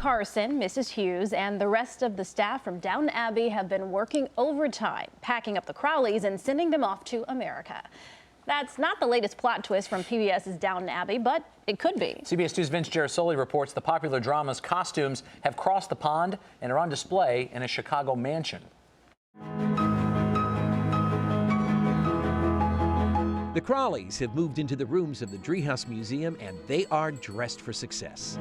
Carson, Mrs. Hughes, and the rest of the staff from Downton Abbey have been working overtime, packing up the Crowleys and sending them off to America. That's not the latest plot twist from PBS's Downton Abbey, but it could be. CBS 2's Vince Gerasoli reports the popular drama's costumes have crossed the pond and are on display in a Chicago mansion. The Crowleys have moved into the rooms of the Driehaus Museum, and they are dressed for success.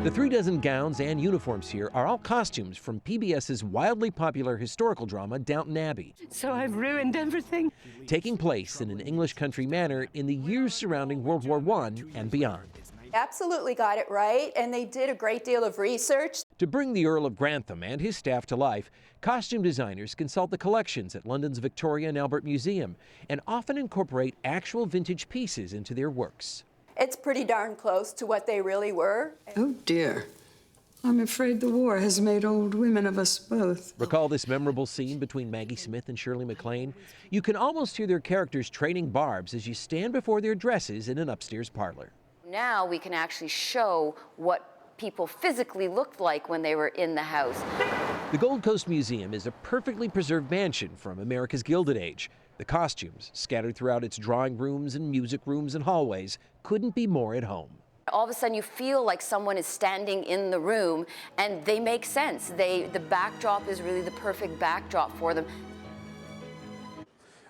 The 36 gowns and uniforms here are all costumes from PBS's wildly popular historical drama, Downton Abbey. So I've ruined everything. Taking place in an English country manor in the years surrounding World War I and beyond. Absolutely got it right, and they did a great deal of research. To bring the Earl of Grantham and his staff to life, costume designers consult the collections at London's Victoria and Albert Museum and often incorporate actual vintage pieces into their works. It's pretty darn close to what they really were. Oh dear. I'm afraid the war has made old women of us both. Recall this memorable scene between Maggie Smith and Shirley MacLaine? You can almost hear their characters training barbs as you stand before their dresses in an upstairs parlor. Now we can actually show what people physically looked like when they were in the house. The Gold Coast Museum is a perfectly preserved mansion from America's Gilded Age. The costumes, scattered throughout its drawing rooms and music rooms and hallways, couldn't be more at home. All of a sudden you feel like someone is standing in the room, and they make sense. The backdrop is really the perfect backdrop for them.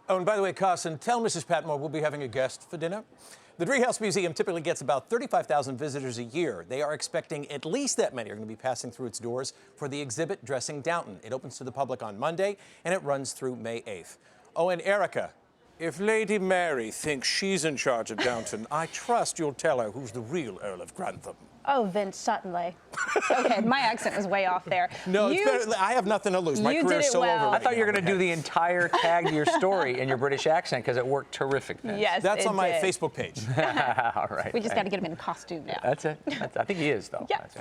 Oh, and by the way, Carson, tell Mrs. Patmore we'll be having a guest for dinner. The Driehaus Museum typically gets about 35,000 visitors a year. They are expecting at least that many are going to be passing through its doors for the exhibit Dressing Downton. It opens to the public on Monday, and it runs through May 8th. Oh, and Erica, if Lady Mary thinks she's in charge of Downton, I trust you'll tell her who's the real Earl of Grantham. Oh, Vince, certainly. Okay, my accent was way off there. No, I have nothing to lose. My career is so over. I thought you were going to do the entire tag to your story in your British accent because it worked terrific, Vince. Yes, that's on my did. Facebook page. All right. We just got to get him in costume now. That's it. I think he is, though. Yeah. That's it.